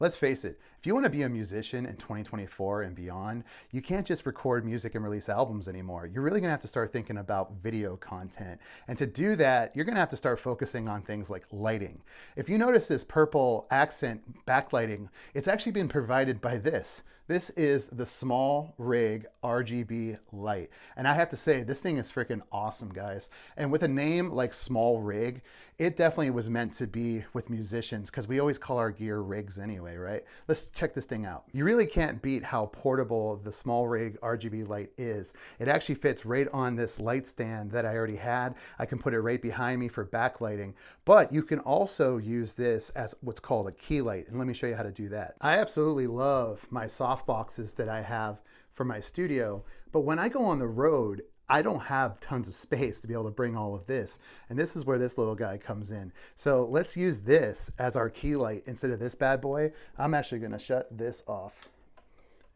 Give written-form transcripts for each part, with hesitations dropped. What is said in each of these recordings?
Let's face it, if you want to be a musician in 2024 and beyond, you can't just record music and release albums anymore. You're really going to have to start thinking about video content. And to do that, you're going to have to start focusing on things like lighting. If you notice this purple accent backlighting, it's actually been provided by this. This is the SmallRig RGB light. And I have to say, this thing is freaking awesome, guys. And with a name like SmallRig, it definitely was meant to be with musicians because we always call our gear rigs anyway, right? Let's check this thing out. You really can't beat how portable the SmallRig RGB light is. It actually fits right on this light stand that I already had. I can put it right behind me for backlighting, but you can also use this as what's called a key light. And let me show you how to do that. I absolutely love my soft boxes that I have for my studio, but when I go on the road, I don't have tons of space to be able to bring all of this. And this is where this little guy comes in. So let's use this as our key light instead of this bad boy. I'm actually gonna shut this off.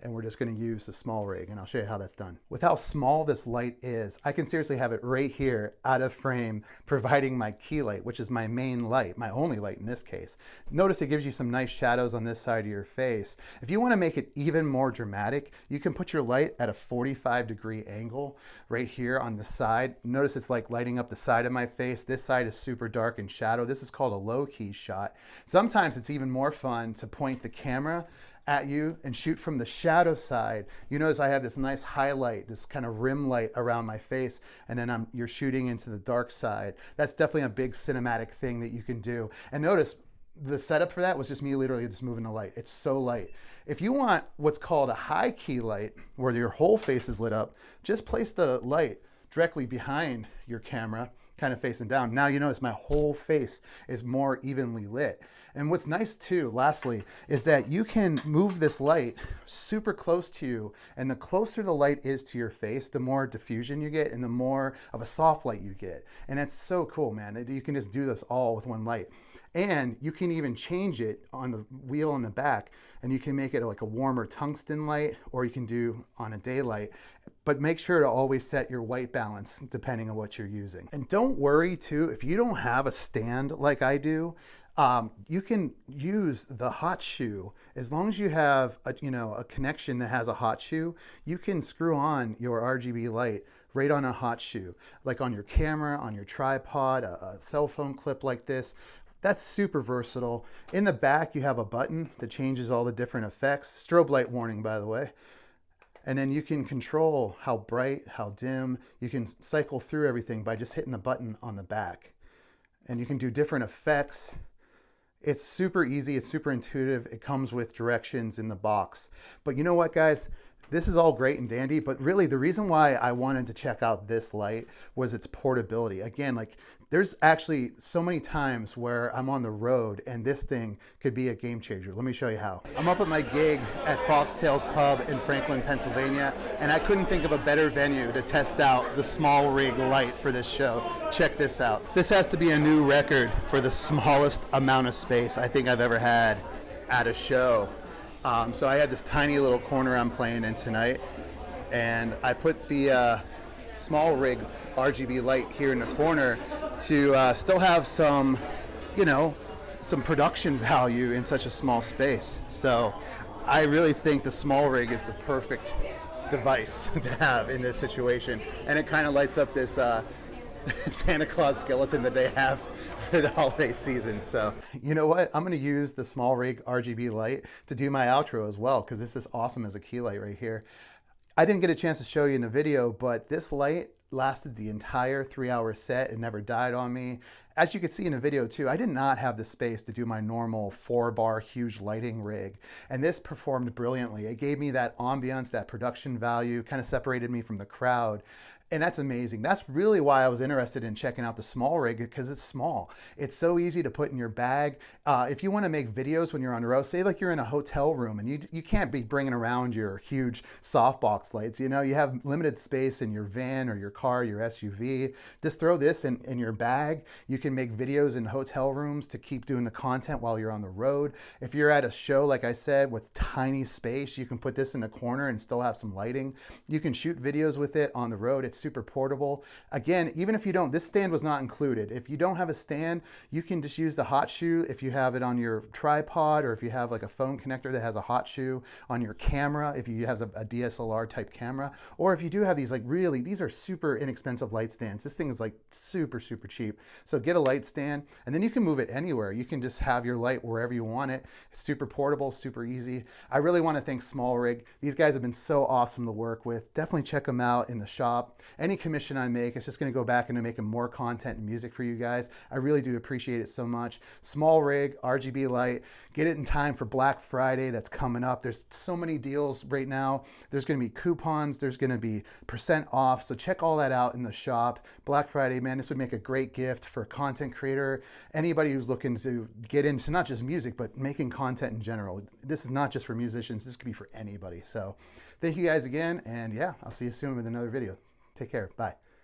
And we're just going to use the SmallRig, and I'll show you how that's done. With how small this light is, I can seriously have it right here out of frame, providing my key light, which is my main light, my only light in this case. Notice it gives you some nice shadows on this side of your face. If you want to make it even more dramatic, you can put your light at a 45-degree angle right here on the side. Notice it's like lighting up the side of my face. This side is super dark and shadow. This is called a low-key shot. Sometimes it's even more fun to point the camera at you and shoot from the shadow side. You notice I have this nice highlight, this kind of rim light around my face, and then you're shooting into the dark side. That's definitely a big cinematic thing that you can do. And notice the setup for that was just me literally just moving the light. It's so light. If you want what's called a high key light, where your whole face is lit up, just place the light directly behind your camera, kind of facing down. Now you notice my whole face is more evenly lit. And what's nice too, lastly, is that you can move this light super close to you, and the closer the light is to your face, the more diffusion you get and the more of a soft light you get. And that's so cool, man. You can just do this all with one light. And you can even change it on the wheel in the back, and you can make it like a warmer tungsten light, or you can do on a daylight. But make sure to always set your white balance depending on what you're using. And don't worry too, if you don't have a stand like I do, you can use the hot shoe. As long as you have a connection that has a hot shoe, you can screw on your RGB light right on a hot shoe, like on your camera, on your tripod, a cell phone clip like this. That's super versatile. In the back, you have a button that changes all the different effects. Strobe light warning, by the way. And then you can control how bright, how dim. You can cycle through everything by just hitting the button on the back. And you can do different effects. It's super easy, it's super intuitive. It comes with directions in the box. But you know what, guys? This is all great and dandy, but really the reason why I wanted to check out this light was its portability. Again, like there's actually so many times where I'm on the road and this thing could be a game changer. Let me show you how. I'm up at my gig at Foxtails Pub in Franklin, Pennsylvania, and I couldn't think of a better venue to test out the SmallRig light for this show. Check this out. This has to be a new record for the smallest amount of space I think I've ever had at a show. So I had this tiny little corner I'm playing in tonight, and I put the SmallRig RGB light here in the corner to still have some, some production value in such a small space. So I really think the SmallRig is the perfect device to have in this situation, and it kind of lights up this Santa Claus skeleton that they have for the holiday season. So you know what, I'm going to use the SmallRig RGB light to do my outro as well, because this is awesome as a key light right here. I didn't get a chance to show you in the video, but this light lasted the entire 3-hour set. It never died on me. As you can see in the video too, I did not have the space to do my normal 4-bar huge lighting rig, and this performed brilliantly. It gave me that ambiance, that production value, kind of separated me from the crowd. And that's amazing. That's really why I was interested in checking out the SmallRig, because it's small. It's so easy to put in your bag. If you want to make videos when you're on the road, say like you're in a hotel room and you can't be bringing around your huge softbox lights. You have limited space in your van or your car, your SUV. Just throw this in your bag. You can make videos in hotel rooms to keep doing the content while you're on the road. If you're at a show, like I said, with tiny space, you can put this in the corner and still have some lighting. You can shoot videos with it on the road. It's super portable. Again, even if you don't, this stand was not included. If you don't have a stand, you can just use the hot shoe if you have it on your tripod, or if you have like a phone connector that has a hot shoe on your camera, if you have a DSLR type camera, or if you do have these, like, really, these are super inexpensive light stands. This thing is like super cheap. So get a light stand, and then you can move it anywhere. You can just have your light wherever you want it. It's super portable, super easy. I really want to thank SmallRig. These guys have been so awesome to work with. Definitely check them out in the shop. Any commission I make, it's just going to go back into making more content and music for you guys. I really do appreciate it so much. SmallRig, RGB light. Get it in time for Black Friday that's coming up. There's so many deals right now. There's going to be coupons. There's going to be % off. So check all that out in the shop. Black Friday, man, this would make a great gift for a content creator. Anybody who's looking to get into not just music, but making content in general. This is not just for musicians. This could be for anybody. So thank you guys again. And yeah, I'll see you soon with another video. Take care. Bye.